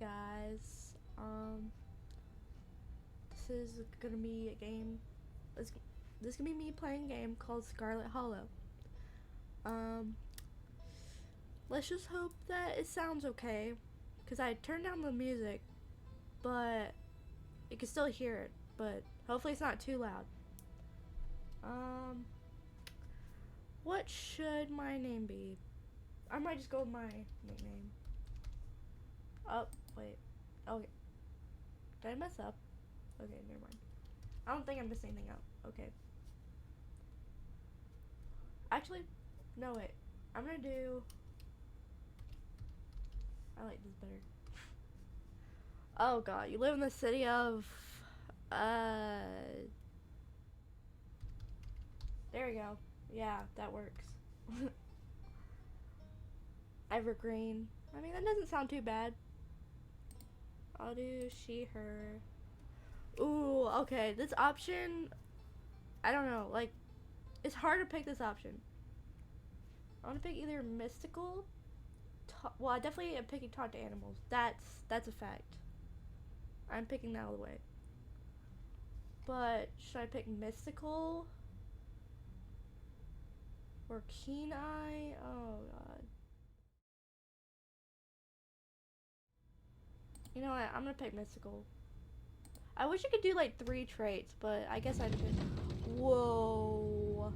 guys. This is gonna be a game. This is gonna be me playing a game called Scarlet Hollow. Um, let's just hope that it sounds okay, cause I turned down the music, but you can still hear it. But hopefully it's not too loud. What should my name be? I might just go with my nickname. Oh, wait. Okay. Did I mess up? Okay, never mind. I don't think I messed anything up. Okay. Actually, no, wait. I'm gonna do... I like this better. Oh god, you live in the city of... There we go. Yeah, that works. Evergreen. I mean, that doesn't sound too bad. I'll do she, her. Ooh, okay. This option, I don't know. Like, it's hard to pick this option. I want to pick either mystical. Well, I definitely am picking talk to animals. That's a fact. I'm picking that all the way. But should I pick mystical or keen eye? Oh god. You know what? I'm gonna pick mystical. I wish I could do like 3 traits, but I guess I did. Whoa.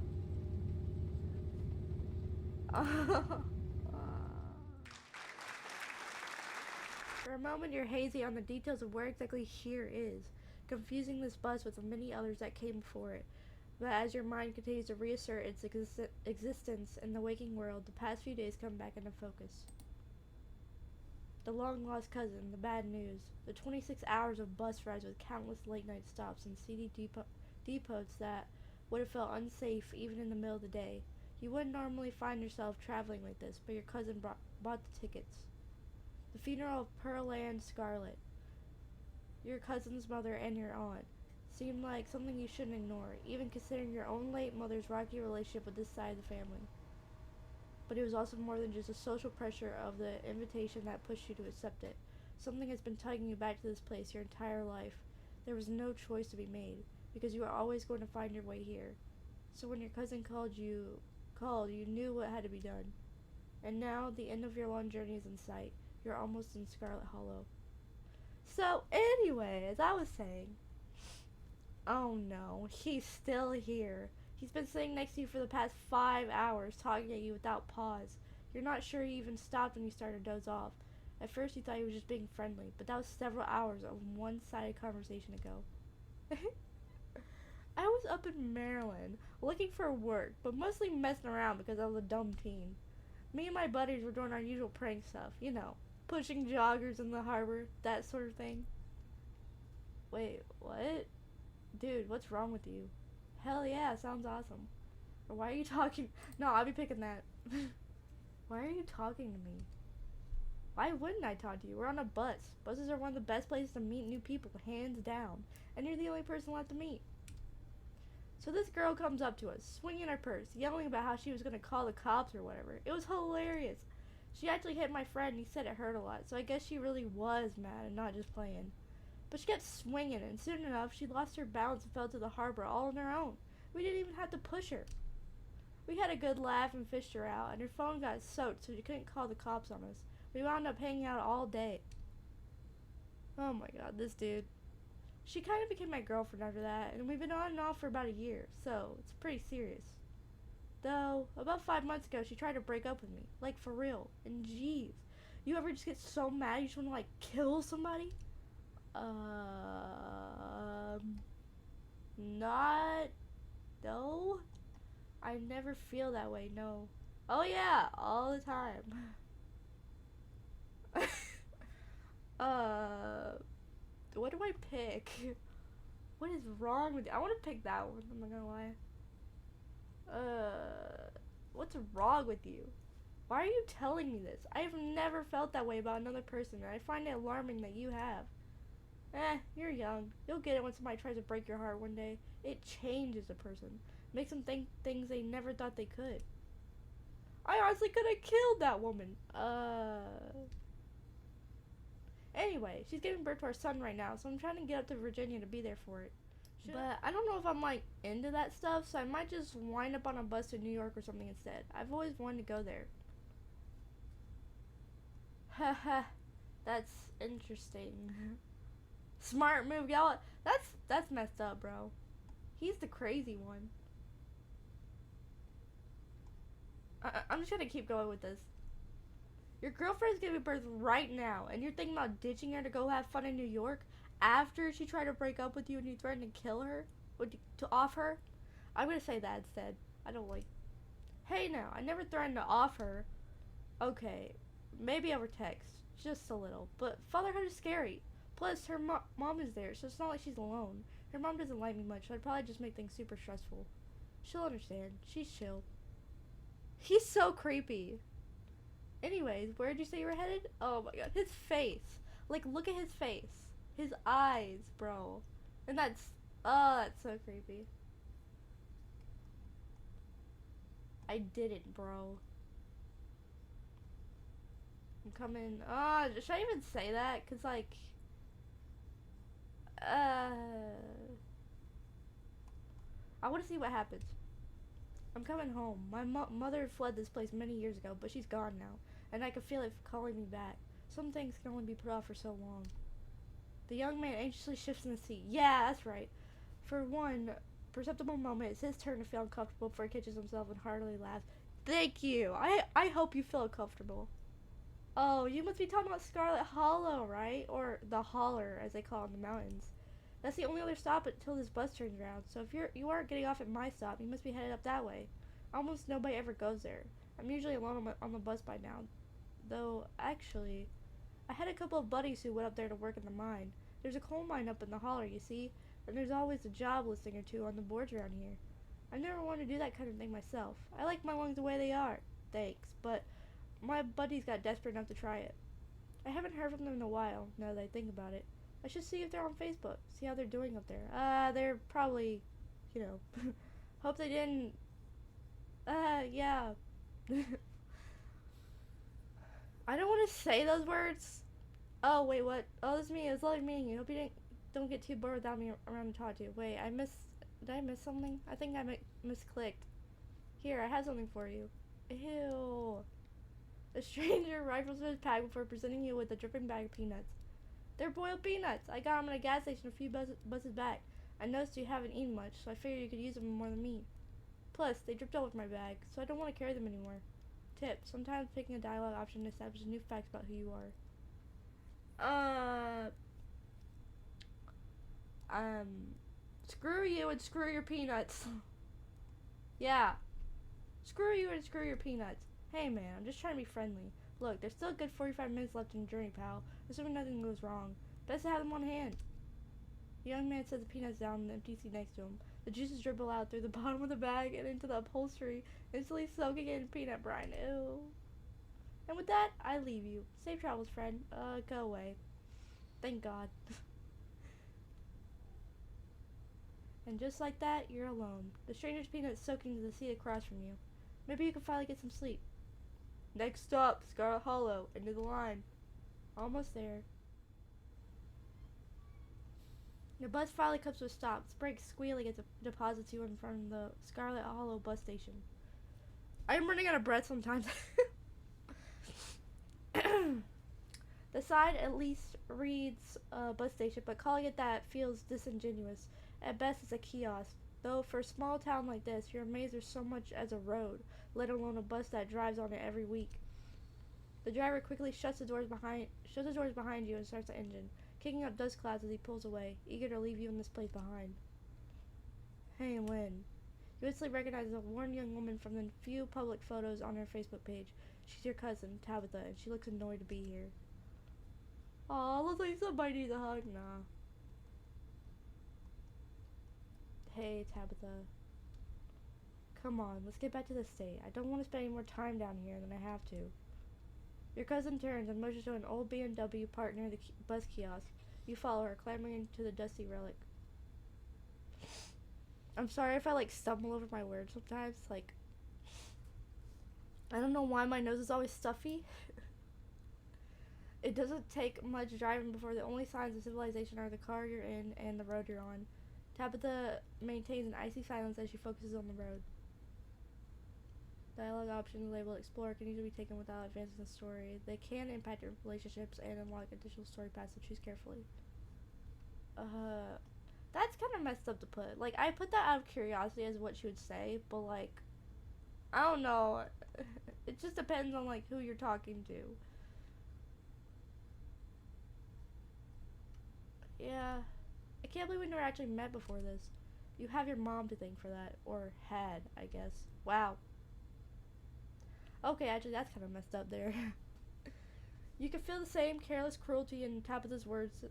For a moment, you're hazy on the details of where exactly here is, confusing this bus with the many others that came before it. But as your mind continues to reassert its existence in the waking world, the past few days come back into focus. The long-lost cousin, the bad news, the 26 hours of bus rides with countless late-night stops and seedy depots that would have felt unsafe even in the middle of the day. You wouldn't normally find yourself traveling like this, but your cousin bought the tickets. The funeral of Pearl and Scarlet, your cousin's mother and your aunt, seemed like something you shouldn't ignore, even considering your own late mother's rocky relationship with this side of the family. But it was also more than just the social pressure of the invitation that pushed you to accept it. Something has been tugging you back to this place your entire life. There was no choice to be made, because you were always going to find your way here. So when your cousin called, you knew what had to be done. And now, the end of your long journey is in sight. You're almost in Scarlet Hollow. So, anyway, as I was saying, oh no, he's still here. He's been sitting next to you for the past 5 hours, talking at you without pause. You're not sure he even stopped when you started to doze off. At first you thought he was just being friendly, but that was several hours of one-sided conversation ago. I was up in Maryland, looking for work, but mostly messing around because I was a dumb teen. Me and my buddies were doing our usual prank stuff, you know, pushing joggers in the harbor, that sort of thing. Wait, what? Dude, what's wrong with you? Hell yeah, sounds awesome. Or why are you talking? No, I'll be picking that. Why are you talking to me? Why wouldn't I talk to you? We're on a bus. Buses are one of the best places to meet new people, hands down. And you're the only person left to meet. So this girl comes up to us, swinging her purse, yelling about how she was going to call the cops or whatever. It was hilarious. She actually hit my friend and he said it hurt a lot, so I guess she really was mad and not just playing. But she kept swinging, and soon enough, she lost her balance and fell to the harbor all on her own. We didn't even have to push her. We had a good laugh and fished her out, and her phone got soaked, so she couldn't call the cops on us. We wound up hanging out all day. Oh my god, this dude. She kind of became my girlfriend after that, and we've been on and off for about a year, so it's pretty serious. Though, about 5 months ago, she tried to break up with me. Like, for real. And jeez, you ever just get so mad you just want to, like, kill somebody? Not, no, I never feel that way, no. Oh yeah, all the time. What do I pick? What is wrong with you? I want to pick that one, I'm not gonna lie. What's wrong with you? Why are you telling me this? I have never felt that way about another person, and I find it alarming that you have. You're young. You'll get it when somebody tries to break your heart one day. It changes a person. Makes them think things they never thought they could. I honestly could have killed that woman. Anyway, she's giving birth to our son right now, so I'm trying to get up to Virginia to be there for it. But I don't know if I'm like into that stuff, so I might just wind up on a bus to New York or something instead. I've always wanted to go there. Haha, that's interesting. Smart move, y'all. That's messed up, bro. He's the crazy one. I'm just gonna keep going with this. Your girlfriend's giving birth right now, and you're thinking about ditching her to go have fun in New York after she tried to break up with you and you threatened to kill her? To off her? I'm gonna say that instead. I don't like. Hey now, I never threatened to off her. Okay, maybe over text, just a little. But fatherhood is scary. Plus, her mom is there, so it's not like she's alone. Her mom doesn't like me much, so I'd probably just make things super stressful. She'll understand. She's chill. He's so creepy. Anyways, where'd you say you were headed? Oh my god, his face. Like, look at his face. His eyes, bro. And that's so creepy. I didn't, bro. I'm coming. Should I even say that? Cause like, I want to see what happens. I'm coming home. My mother fled this place many years ago, but she's gone now, and I can feel it calling me back. Some things can only be put off for so long. The young man anxiously shifts in the seat. Yeah, that's right. For one perceptible moment, it's his turn to feel uncomfortable before he catches himself and heartily laughs. Thank you. I hope you feel comfortable. Oh, you must be talking about Scarlet Hollow, right? Or the Holler, as they call it in the mountains. That's the only other stop until this bus turns around. So if you aren't getting off at my stop, you must be headed up that way. Almost nobody ever goes there. I'm usually alone on the bus by now. Though, actually, I had a couple of buddies who went up there to work in the mine. There's a coal mine up in the holler, you see? And there's always a job listing or two on the boards around here. I never wanted to do that kind of thing myself. I like my lungs the way they are. Thanks. But my buddies got desperate enough to try it. I haven't heard from them in a while, now that I think about it. I should see if they're on Facebook, see how they're doing up there. They're probably, hope they didn't, yeah. I don't want to say those words. Oh, wait, what? Oh, this is me. It's lovely meeting you. Hope you don't get too bored without me around to talk to you. Wait, did I miss something? I think I misclicked. Here, I have something for you. Ew. The stranger rifles his pack before presenting you with a dripping bag of peanuts. They're boiled peanuts. I got them at a gas station a few buses back. I noticed you haven't eaten much, so I figured you could use them more than me. Plus, they dripped all over my bag, so I don't want to carry them anymore. Tip: sometimes picking a dialogue option establishes new facts about who you are. Screw you and screw your peanuts. Yeah. Screw you and screw your peanuts. Hey man, I'm just trying to be friendly. Look, there's still a good 45 minutes left in the journey, pal. Assuming nothing goes wrong. Best to have them on hand. The young man set the peanuts down in the empty seat next to him. The juices dribble out through the bottom of the bag and into the upholstery, instantly soaking in peanut brine. Ew. And with that, I leave you. Safe travels, friend. Go away. Thank God. And just like that, you're alone. The stranger's peanuts soaking to the seat across from you. Maybe you can finally get some sleep. Next stop, Scarlet Hollow. End of the line. Almost there. The bus finally comes to a stop. Its brakes squealing as it deposits you in front of the Scarlet Hollow bus station. I'm running out of breath sometimes. The sign at least reads bus station, but calling it that feels disingenuous. At best, it's a kiosk. Though for a small town like this, you're amazed there's so much as a road, let alone a bus that drives on it every week. The driver quickly shuts the doors behind you and starts the engine, kicking up dust clouds as he pulls away, eager to leave you in this place behind. Hey, Lynn. You instantly recognize a worn young woman from the few public photos on her Facebook page. She's your cousin, Tabitha, and she looks annoyed to be here. Aw, looks like somebody needs a hug. Nah. Hey, Tabitha. Come on, let's get back to the state. I don't want to spend any more time down here than I have to. Your cousin turns and motions to an old BMW parked near the bus kiosk. You follow her, clambering into the dusty relic. I'm sorry if I, stumble over my words sometimes. I don't know why my nose is always stuffy. It doesn't take much driving before the only signs of civilization are the car you're in and the road you're on. Tabitha maintains an icy silence as she focuses on the road. Dialogue options labeled Explorer can usually be taken without advancing the story. They can impact your relationships and unlock additional story paths, so choose carefully. That's kind of messed up to put. Like, I put that out of curiosity as what she would say, but, like, I don't know. It just depends on, like, who you're talking to. Yeah. I can't believe we never actually met before this. You have your mom to thank for that. Or had, I guess. Wow. Okay, actually, that's kind of messed up there. You can feel the same careless cruelty in Tabitha's words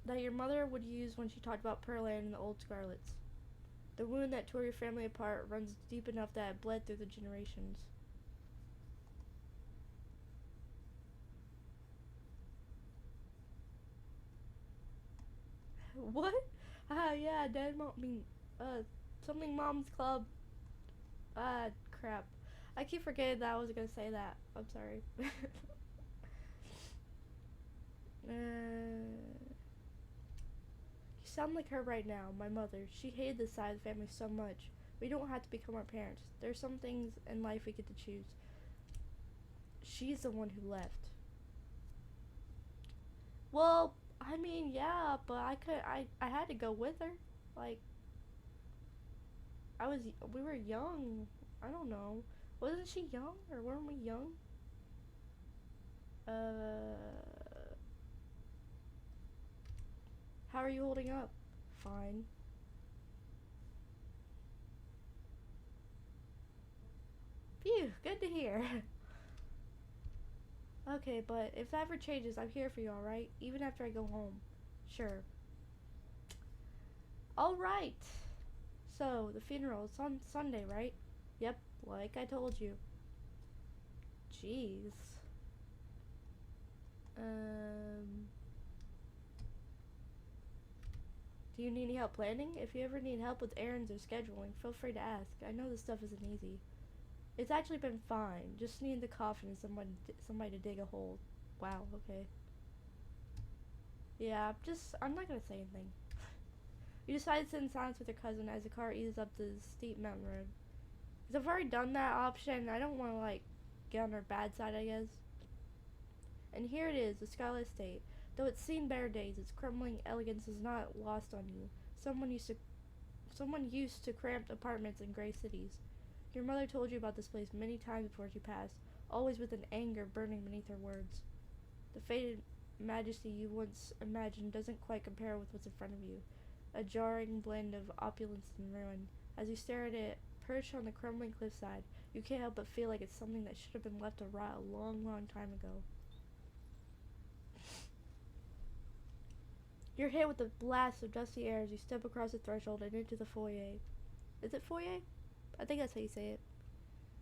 that your mother would use when she talked about Pearl Ann and the old Scarlets. The wound that tore your family apart runs deep enough that it bled through the generations. What? Yeah, Dad, something Mom's Club. Crap. I keep forgetting that I was gonna say that. I'm sorry. You sound like her right now, my mother. She hated this side of the family so much. We don't have to become our parents. There's some things in life we get to choose. She's the one who left. Well, I mean, yeah, but I had to go with her. Like, we were young. I don't know. Wasn't she young, or weren't we young? How are you holding up? Fine. Phew, good to hear. Okay, but if that ever changes, I'm here for you, alright? Even after I go home. Sure. Alright. So, the funeral is on Sunday, right? Yep, like I told you. Jeez. Do you need any help planning? If you ever need help with errands or scheduling, feel free to ask. I know this stuff isn't easy. It's actually been fine. Just need the coffin and somebody to dig a hole. Wow, okay. Yeah, I'm not gonna say anything. You decide to sit in silence with your cousin as the car eases up the steep mountain road. Because I've already done that option, I don't want to, like, get on her bad side, I guess. And here it is, the Scarlet Estate. Though it's seen better days, its crumbling elegance is not lost on you. Someone used to cramped apartments in gray cities. Your mother told you about this place many times before she passed, always with an anger burning beneath her words. The faded majesty you once imagined doesn't quite compare with what's in front of you. A jarring blend of opulence and ruin. As you stare at it, perched on the crumbling cliffside, you can't help but feel like it's something that should have been left to rot a long, long time ago. You're hit with a blast of dusty air as you step across the threshold and into the foyer. Is it foyer? I think that's how you say it.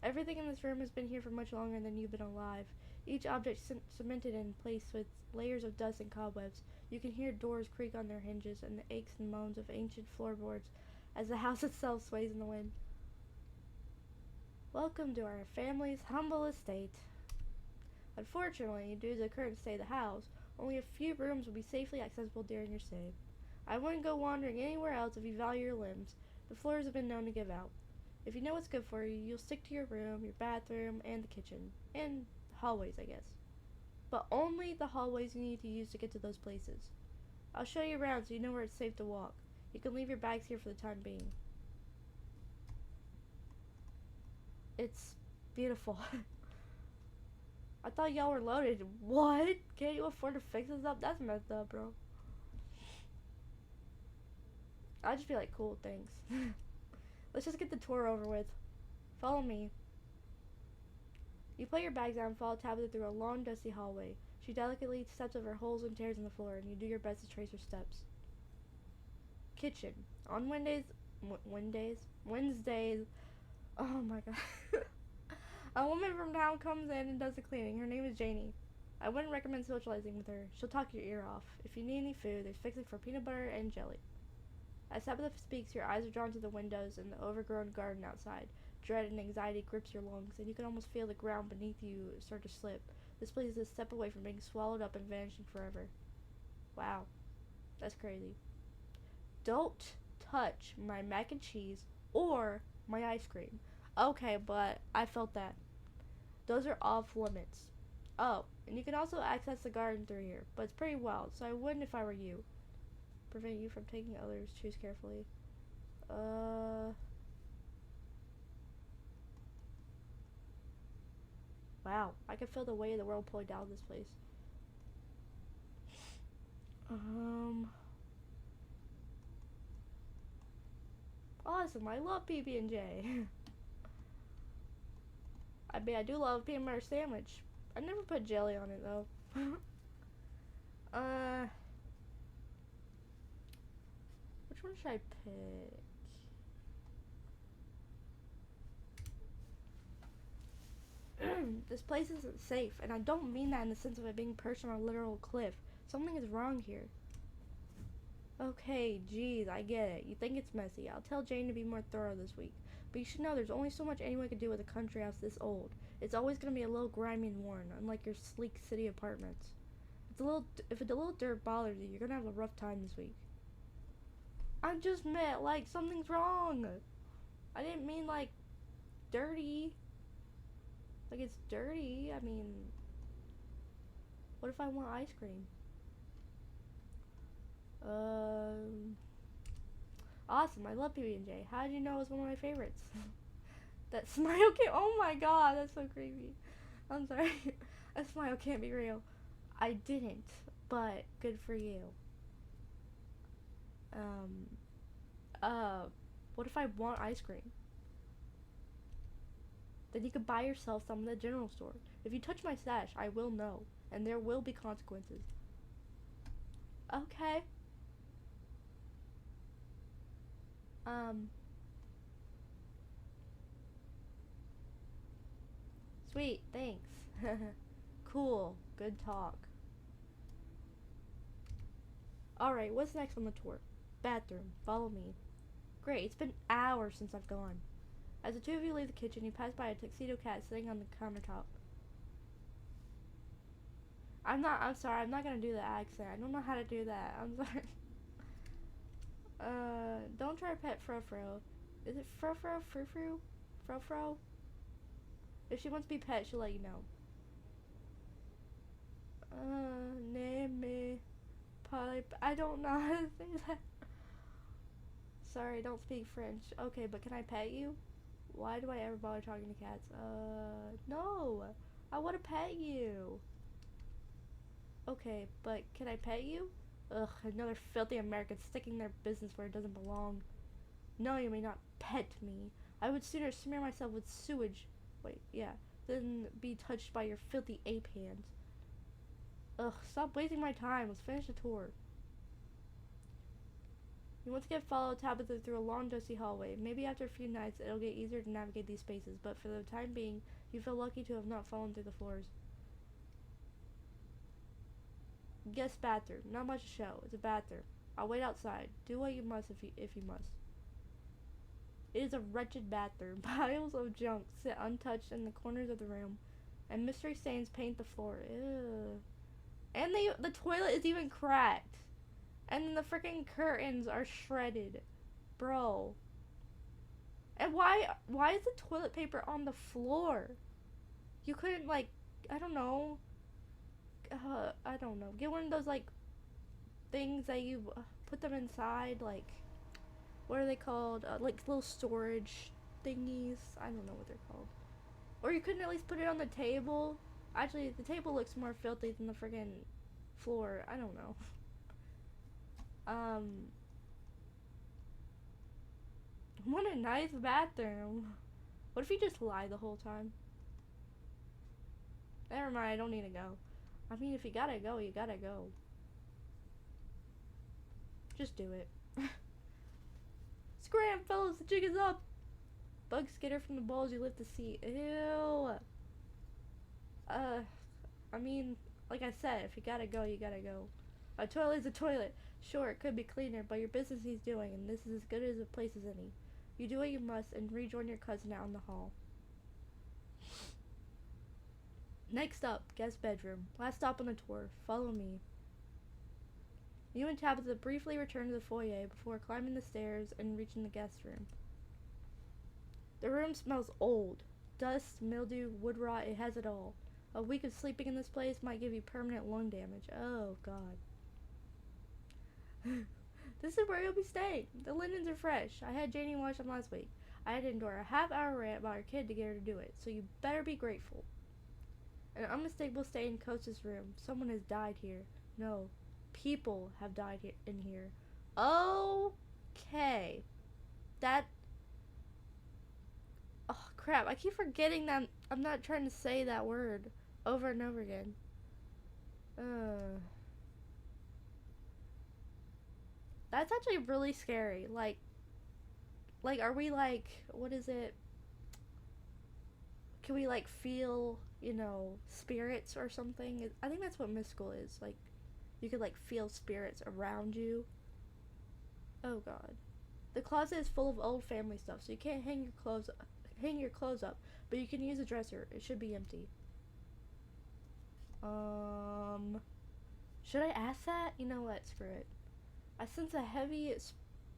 Everything in this room has been here for much longer than you've been alive. Each object cemented in place with layers of dust and cobwebs. You can hear doors creak on their hinges and the aches and moans of ancient floorboards as the house itself sways in the wind. Welcome to our family's humble estate. Unfortunately, due to the current state of the house, only a few rooms will be safely accessible during your stay. I wouldn't go wandering anywhere else if you value your limbs. The floors have been known to give out. If you know what's good for you, you'll stick to your room, your bathroom, and the kitchen. And hallways, I guess. But only the hallways you need to use to get to those places. I'll show you around so you know where it's safe to walk. You can leave your bags here for the time being. It's beautiful. I thought y'all were loaded. What? Can't you afford to fix this up? That's messed up, bro. I'd just be like, cool, thanks. Let's just get the tour over with. Follow me. You put your bags down and follow Tabitha through a long, dusty hallway. She delicately steps over holes and tears in the floor, and you do your best to trace her steps. Kitchen. On Wednesdays. Oh my god. A woman from town comes in and does the cleaning. Her name is Janie. I wouldn't recommend socializing with her. She'll talk your ear off. If you need any food, there's fixing for peanut butter and jelly. As Tabitha speaks, your eyes are drawn to the windows and the overgrown garden outside. Dread and anxiety grips your lungs, and you can almost feel the ground beneath you start to slip. This place is a step away from being swallowed up and vanishing forever. Wow. That's crazy. Don't touch my mac and cheese or my ice cream. Okay, but I felt that. Those are off limits. Oh, and you can also access the garden through here, but it's pretty wild, so I wouldn't if I were you. Prevent you from taking others. Choose carefully. Wow, I can feel the weight of the world pulling down this place. Awesome, I love PB&J. I mean, I do love a peanut butter sandwich. I never put jelly on it, though. Which one should I pick? This place isn't safe, and I don't mean that in the sense of it being perched on a literal cliff. Something is wrong here. Okay, geez, I get it. You think it's messy. I'll tell Jane to be more thorough this week. But you should know there's only so much anyone can do with a country house this old. It's always going to be a little grimy and worn, unlike your sleek city apartments. If a little dirt bothers you, you're going to have a rough time this week. I just meant, like, something's wrong. I didn't mean, like, dirty. Like, it's dirty. I mean, what if I want ice cream? Awesome. I love PB&J. How did you know it was one of my favorites? That smile can't. Oh my god, that's so creepy. I'm sorry. That smile can't be real. I didn't, but good for you. What if I want ice cream? Then you could buy yourself some in the general store. If you touch my stash, I will know, and there will be consequences. Okay. Sweet, thanks. Cool, good talk. Alright, what's next on the tour? Bathroom, follow me. Great, it's been hours since I've gone. As the two of you leave the kitchen, you pass by a tuxedo cat sitting on the countertop. I'm sorry, I'm not gonna do the accent. I don't know how to do that. I'm sorry. Don't try to pet Frofro. Is it Frofro? Frou-frou? Frofro? If she wants to be pet, she'll let you know. Name me. Pipe. I don't know how to say that. Sorry, I don't speak French. Okay, but can I pet you? Why do I ever bother talking to cats? No. I want to pet you. Okay, but can I pet you? Ugh, another filthy American sticking their business where it doesn't belong. No, you may not pet me. I would sooner smear myself with sewage. Wait, yeah. Than be touched by your filthy ape hands. Ugh, stop wasting my time. Let's finish the tour. You want to get followed Tabitha through a long, dusty hallway. Maybe after a few nights, it'll get easier to navigate these spaces, but for the time being, you feel lucky to have not fallen through the floors. Guest bathroom. Not much to show. It's a bathroom. I'll wait outside. Do what you must if you must. It is a wretched bathroom. Piles of junk sit untouched in the corners of the room, and mystery stains paint the floor. Ew. And the toilet is even cracked. And then the freaking curtains are shredded. Bro. And why is the toilet paper on the floor? You couldn't, like, I don't know. Get one of those, like, things that you put them inside, like, what are they called? Like, little storage thingies. I don't know what they're called. Or you couldn't at least put it on the table. Actually, the table looks more filthy than the friggin' floor. I don't know. What a nice bathroom. What if you just lie the whole time? Never mind, I don't need to go. I mean, if you gotta go, you gotta go. Just do it. Scram, fellas, the jig is up. Bug skitter from the balls you lift the seat. Ew. I mean, like I said, if you gotta go, you gotta go. A toilet is a toilet. Sure, it could be cleaner, but your business needs doing, and this is as good as a place as any. You do what you must, and rejoin your cousin out in the hall. Next up, guest bedroom. Last stop on the tour. Follow me. You and Tabitha briefly return to the foyer before climbing the stairs and reaching the guest room. The room smells old. Dust, mildew, wood rot, it has it all. A week of sleeping in this place might give you permanent lung damage. Oh, God. This is where you'll be staying. The linens are fresh. I had Janie wash them last week. I had to endure a half-hour rant about her kid to get her to do it, so you better be grateful. An unmistakable stain coats this room. Someone has died here. No, people have died in here. Okay. That... Oh, crap. I keep forgetting that I'm not trying to say that word over and over again. That's actually really scary. Like, are we like, what is it? Can we like feel, you know, spirits or something? I think that's what mystical is. Like, you could like feel spirits around you. Oh God. The closet is full of old family stuff, so you can't hang your clothes up, but you can use a dresser. It should be empty. Should I ask that? You know what? Screw it. I sense a heavy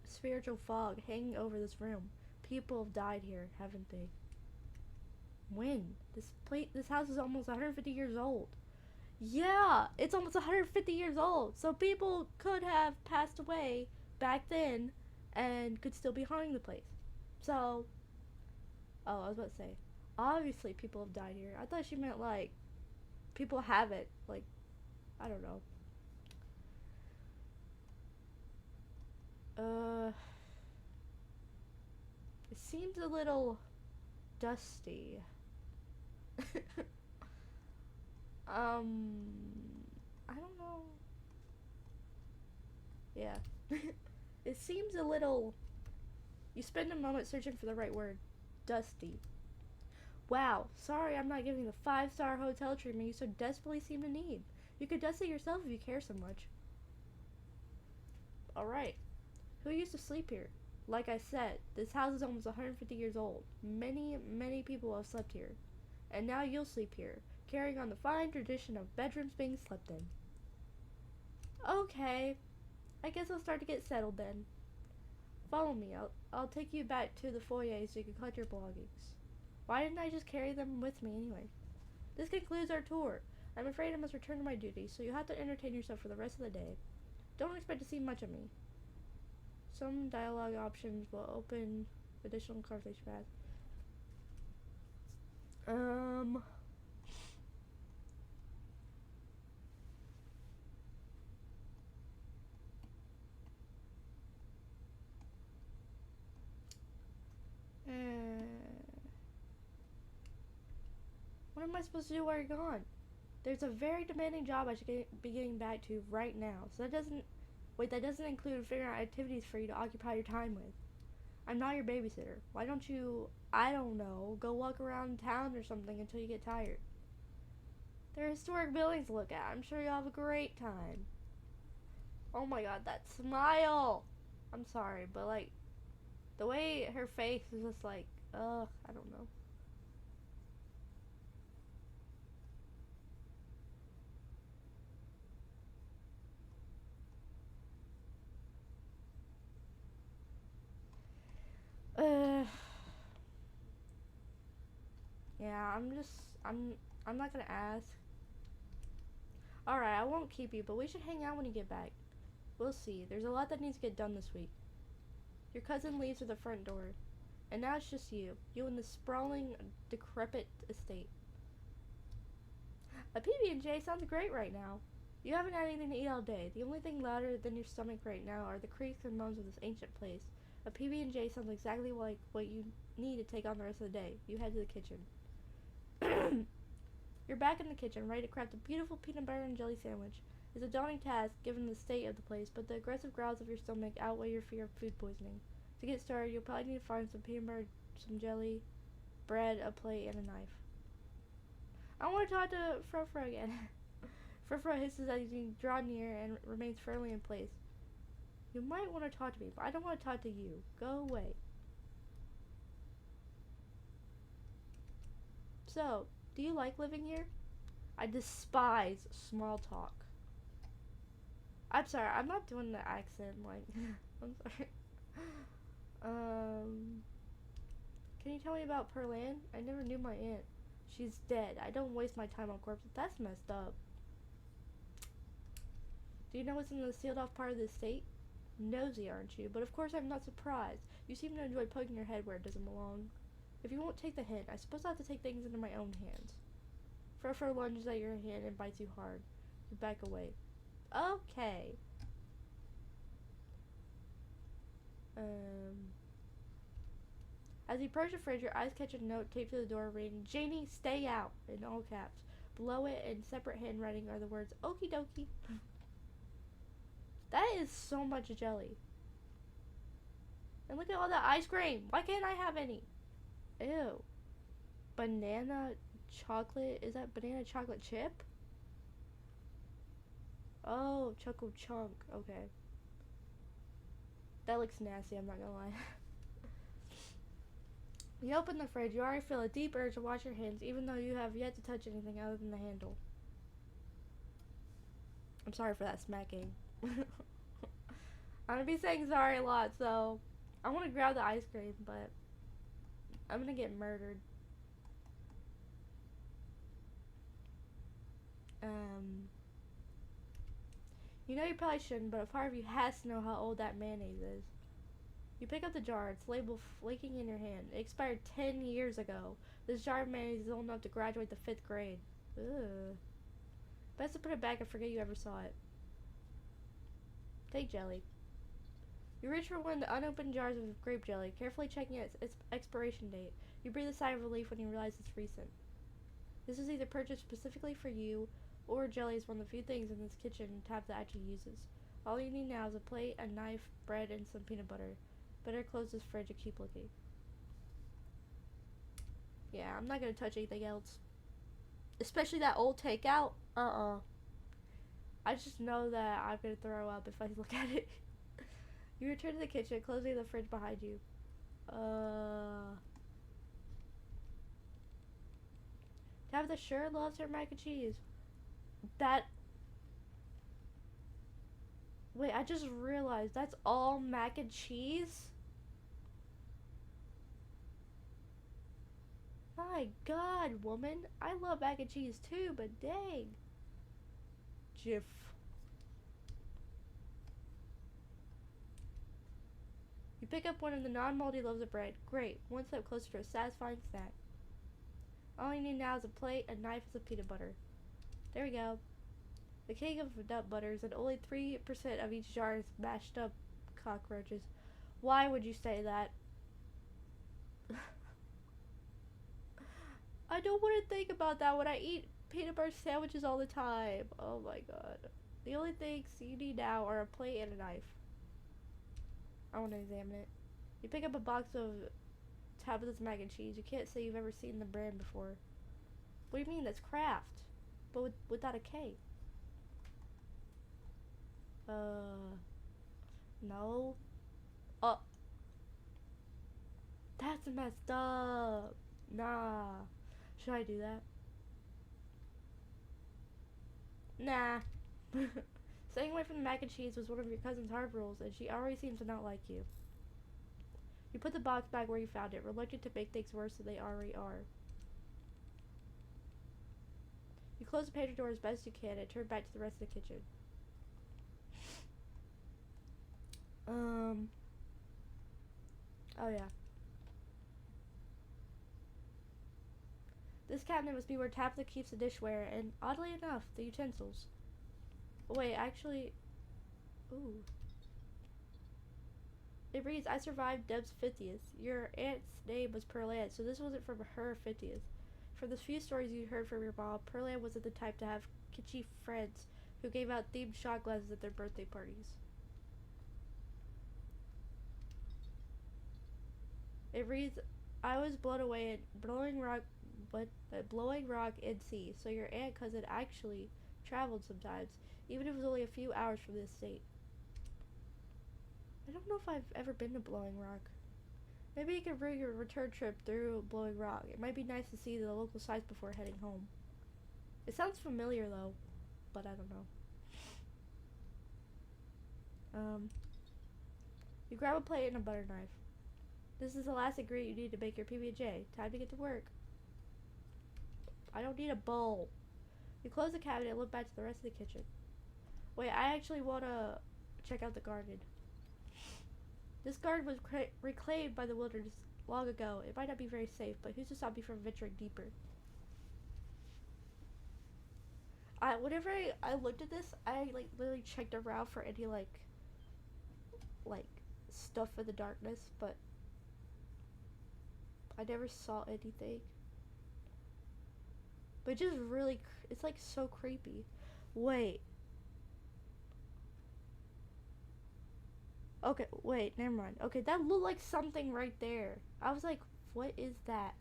spiritual fog hanging over this room. People have died here, haven't they? When? This house is almost 150 years old. Yeah, it's almost 150 years old. So people could have passed away back then and could still be haunting the place. So, oh, I was about to say, obviously people have died here. I thought she meant like people haven't, like, I don't know. It seems a little dusty. I don't know. Yeah. It seems a little... You spend a moment searching for the right word. Dusty. Wow, sorry I'm not giving the 5-star hotel treatment you so desperately seem to need. You could dust it yourself if you care so much. Alright. Who used to sleep here? Like I said, this house is almost 150 years old. Many, many people have slept here. And now you'll sleep here, carrying on the fine tradition of bedrooms being slept in. Okay. I guess I'll start to get settled then. Follow me. I'll take you back to the foyer so you can collect your belongings. Why didn't I just carry them with me anyway? This concludes our tour. I'm afraid I must return to my duties, so you'll have to entertain yourself for the rest of the day. Don't expect to see much of me. Some dialogue options will open additional conversation paths. What am I supposed to do while you're gone? There's a very demanding job I should be getting back to right now. So that doesn't include figuring out activities for you to occupy your time with. I'm not your babysitter. Why don't you, I don't know, go walk around town or something until you get tired? There are historic buildings to look at. I'm sure you'll have a great time. Oh my God, that smile! I'm sorry, but like, the way her face is just like, ugh, I don't know. Yeah, I'm not gonna ask. Alright, I won't keep you, but we should hang out when you get back. We'll see. There's a lot that needs to get done this week. Your cousin leaves at the front door. And now it's just you. You in this sprawling, decrepit estate. A PB&J sounds great right now. You haven't had anything to eat all day. The only thing louder than your stomach right now are the creaks and moans of this ancient place. A PB&J sounds exactly like what you need to take on the rest of the day. You head to the kitchen. You're back in the kitchen, ready to craft a beautiful peanut butter and jelly sandwich. It's a daunting task, given the state of the place, but the aggressive growls of your stomach outweigh your fear of food poisoning. To get started, you'll probably need to find some peanut butter, some jelly, bread, a plate, and a knife. I want to talk to Frofro again. Frofro hisses as you draw near and remains firmly in place. You might want to talk to me, but I don't want to talk to you. Go away. So, do you like living here? I despise small talk. I'm sorry, I'm not doing the accent, like, I'm sorry. Can you tell me about Perlan? I never knew my aunt. She's dead. I don't waste my time on corpses. That's messed up. Do you know what's in the sealed off part of the estate? Nosy, aren't you? But of course I'm not surprised. You seem to enjoy poking your head where it doesn't belong. If you won't take the hint, I suppose I'll have to take things into my own hands. Furfur lunges at your hand and bites you hard. You back away. Okay. As you approach the fridge, your eyes catch a note taped to the door reading, Janie, stay out, in all caps. Below it, in separate handwriting, are the words, okie dokie. That is so much jelly. And look at all that ice cream. Why can't I have any? Ew. Banana chocolate? Is that banana chocolate chip? Oh, Choco Chunk. Okay. That looks nasty, I'm not gonna lie. You open the fridge, you already feel a deep urge to wash your hands, even though you have yet to touch anything other than the handle. I'm sorry for that smacking. I'm gonna be saying sorry a lot, so I want to grab the ice cream, but I'm gonna get murdered. You know you probably shouldn't, but a part of you has to know how old that mayonnaise is. You pick up the jar, its label flaking in your hand. It expired 10 years ago. This jar of mayonnaise is old enough to graduate the 5th grade. Ugh. Best to put it back and forget you ever saw it. Take jelly. You reach for one of the unopened jars of grape jelly, carefully checking its expiration date. You breathe a sigh of relief when you realize it's recent. This was either purchased specifically for you, or jelly is one of the few things in this kitchen Tab that actually uses. All you need now is a plate, a knife, bread, and some peanut butter. Better close this fridge and keep looking. Yeah, I'm not gonna touch anything else. Especially that old takeout. I just know that I'm gonna throw up if I look at it. You return to the kitchen, closing the fridge behind you. Tabitha sure loves her mac and cheese. Wait, I just realized that's all mac and cheese? My god, woman. I love mac and cheese too, but dang. GIF. You pick up one of the non-moldy loaves of bread. Great. One step closer to a satisfying snack. All you need now is a plate, a knife, and some peanut butter. There we go. The king of nut butters, and only 3% of each jar is mashed up cockroaches. Why would you say that? I don't want to think about that when I eat peanut butter sandwiches all the time. Oh my god. The only things you need now are a plate and a knife. I want to examine it. You pick up a box of Tabitha's mac and cheese. You can't say you've ever seen the brand before. What do you mean? That's Kraft. But without a K. No. Oh. That's messed up. Nah. Should I do that? Nah. Staying away from the mac and cheese was one of your cousin's hard rules, and she already seems to not like you. You put the box back where you found it, reluctant to make things worse than they already are. You close the pantry door as best as you can and turn back to the rest of the kitchen. Oh yeah. This cabinet must be where Tabitha keeps the dishware and, oddly enough, the utensils. Wait, actually... Ooh. It reads, I survived Deb's 50th. Your aunt's name was Pearlette, so this wasn't from her 50th. From the few stories you heard from your mom, Pearlette wasn't the type to have kitschy friends who gave out themed shot glasses at their birthday parties. It reads, I was blown away at Blowing Rock and Sea, so your aunt cousin actually traveled sometimes, even if it was only a few hours from this state. I don't know if I've ever been to Blowing Rock. Maybe you can bring your return trip through Blowing Rock. It might be nice to see the local sights before heading home. It sounds familiar though, but I don't know. You grab a plate and a butter knife. This is the last ingredient you need to make your PB&J. Time to get to work. I don't need a bowl. You close the cabinet and look back to the rest of the kitchen. Wait, I actually want to check out the garden. This garden was reclaimed by the wilderness long ago. It might not be very safe, but who's to stop me from venturing deeper? Whenever I looked at this, I like literally checked around for any like stuff in the darkness, but I never saw anything. But just really, it's like so creepy. Wait. Okay, wait, never mind. Okay, that looked like something right there. I was like, what is that?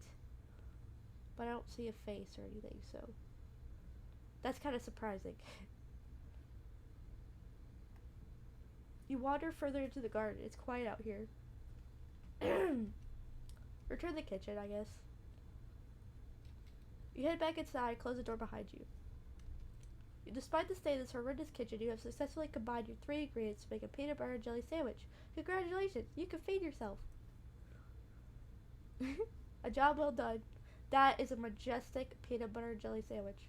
But I don't see a face or anything, so that's kind of surprising. You wander further into the garden. It's quiet out here. Return to the kitchen, I guess. You head back inside, close the door behind you. Despite the state of this horrendous kitchen, you have successfully combined your 3 ingredients to make a peanut butter and jelly sandwich. Congratulations, you can feed yourself. A job well done. That is a majestic peanut butter and jelly sandwich.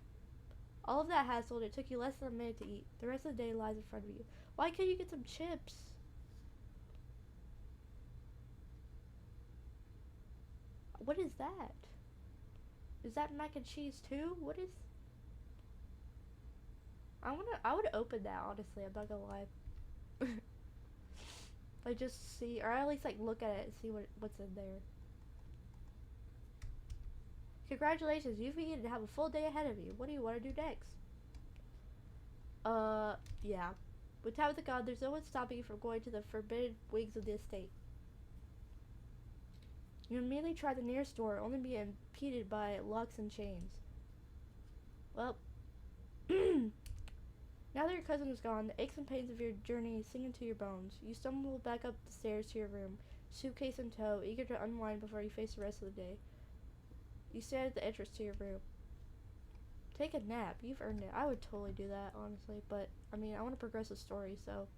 All of that hassle, and it took you less than a minute to eat. The rest of the day lies in front of you. Why can't you get some chips? What is that? Is that mac and cheese too? What is... I would open that, honestly, I'm not gonna lie. Like, just see, or at least, like, look at it and see what's in there. Congratulations, you've begun to have a full day ahead of you. What do you want to do next? Yeah. With Tabitha gone, there's no one stopping you from going to the forbidden wings of the estate. You immediately try the nearest door, only being impeded by locks and chains. Well, now that your cousin is gone, the aches and pains of your journey sink into your bones. You stumble back up the stairs to your room, suitcase in tow, eager to unwind before you face the rest of the day. You stand at the entrance to your room. Take a nap. You've earned it. I would totally do that, honestly, but, I mean, I want to progress the story, so.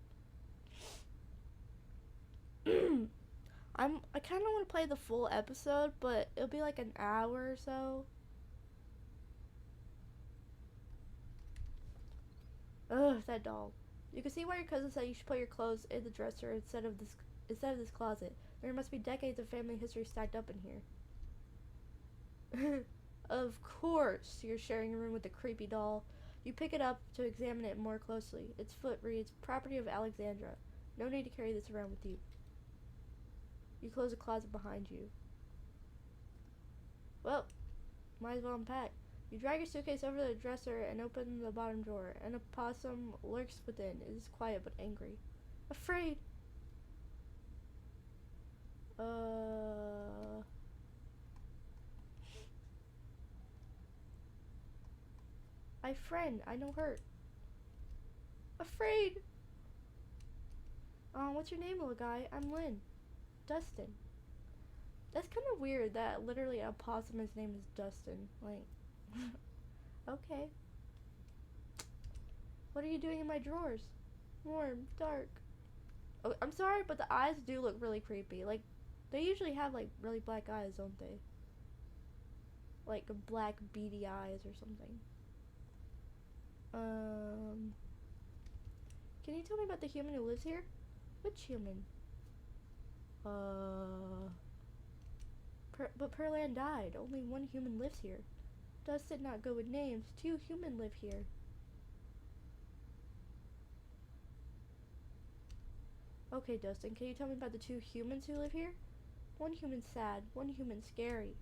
I kind of want to play the full episode, but it'll be like an hour or so. Ugh, that doll. You can see why your cousin said you should put your clothes in the dresser instead of this closet. There must be decades of family history stacked up in here. Of course, you're sharing a room with a creepy doll. You pick it up to examine it more closely. Its foot reads, "Property of Alexandra. No need to carry this around with you." You close the closet behind you. Well, might as well unpack. You drag your suitcase over to the dresser and open the bottom drawer. An opossum lurks within. It is quiet but angry. Afraid! My friend, I know her. Afraid! What's your name, little guy? I'm Lynn. Dustin. That's kind of weird that literally a opossum's name is Dustin. Like, okay. What are you doing in my drawers? Warm, dark. Oh, I'm sorry, but the eyes do look really creepy. Like, they usually have, like, really black eyes, don't they? Like, black beady eyes or something. Can you tell me about the human who lives here? Which human? But Perlan died. Only one human lives here. Dustin not good with names. 2 human live here. Okay, Dustin, can you tell me about the 2 humans who live here? One human sad, one human scary.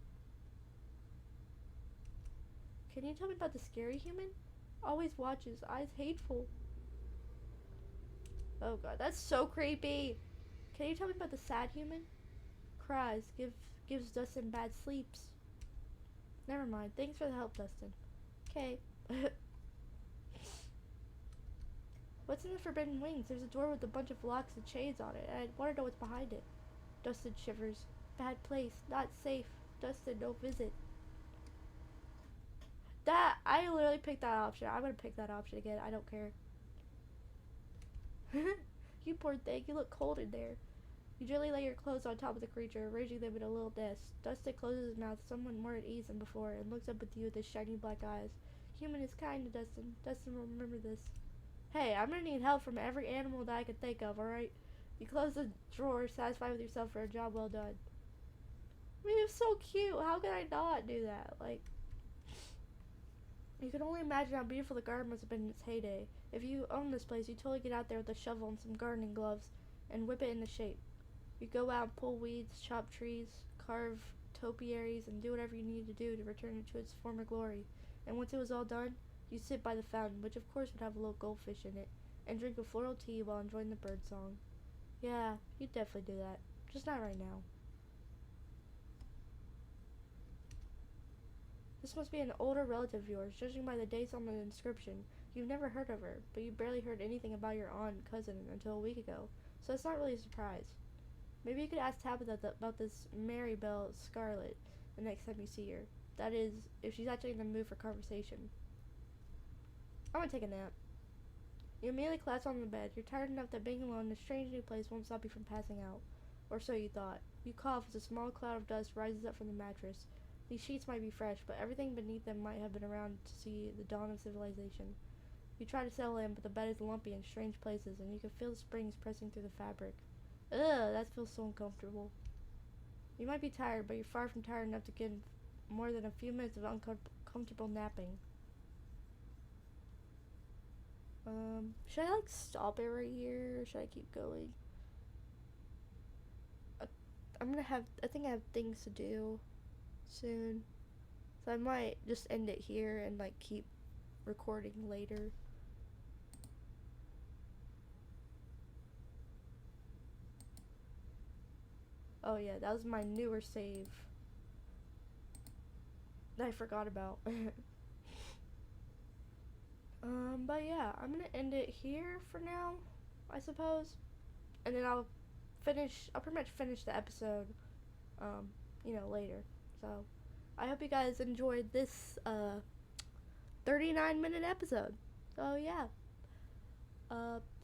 Can you tell me about the scary human? Always watches, eyes hateful. Oh god, that's so creepy. Can you tell me about the sad human? Cries, gives Dustin bad sleeps. Never mind. Thanks for the help, Dustin. Okay. What's in the Forbidden Wings? There's a door with a bunch of locks and chains on it, and I want to know what's behind it. Dustin shivers. Bad place. Not safe. Dustin, no visit. That, I literally picked that option. I'm gonna pick that option again. I don't care. You poor thing. You look cold in there. You gently lay your clothes on top of the creature, arranging them in a little nest. Dustin closes his mouth somewhat more at ease than before and looks up at you with his shiny black eyes. Human is kind to Dustin. Dustin will remember this. Hey, I'm gonna need help from every animal that I can think of, alright? You close the drawer, satisfied with yourself for a job well done. I mean, it's so cute. How could I not do that? Like, you can only imagine how beautiful the garden must have been in its heyday. If you own this place, you totally get out there with a shovel and some gardening gloves and whip it into shape. You go out and pull weeds, chop trees, carve topiaries, and do whatever you need to do to return it to its former glory. And once it was all done, you sit by the fountain, which of course would have a little goldfish in it, and drink a floral tea while enjoying the bird song. Yeah, you'd definitely do that. Just not right now. This must be an older relative of yours, judging by the dates on the inscription. You've never heard of her, but you barely heard anything about your aunt and cousin until a week ago, so it's not really a surprise. Maybe you could ask Tabitha about this Mary Belle Scarlet the next time you see her. That is, if she's actually in the mood for conversation. I'm gonna take a nap. You immediately collapse on the bed. You're tired enough that being alone in a strange new place won't stop you from passing out. Or so you thought. You cough as a small cloud of dust rises up from the mattress. These sheets might be fresh, but everything beneath them might have been around to see the dawn of civilization. You try to settle in, but the bed is lumpy in strange places, and you can feel the springs pressing through the fabric. Ugh, that feels so uncomfortable. You might be tired, but you're far from tired enough to get more than a few minutes of uncomfortable napping. Should I like stop it right here, or should I keep going? I think I have things to do soon. So I might just end it here and like keep recording later. Oh yeah, that was my newer save that I forgot about. But yeah, I'm gonna end it here for now, I suppose. And then I'll pretty much finish the episode, later. So, I hope you guys enjoyed this, 39-minute episode. So yeah,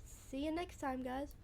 see you next time, guys.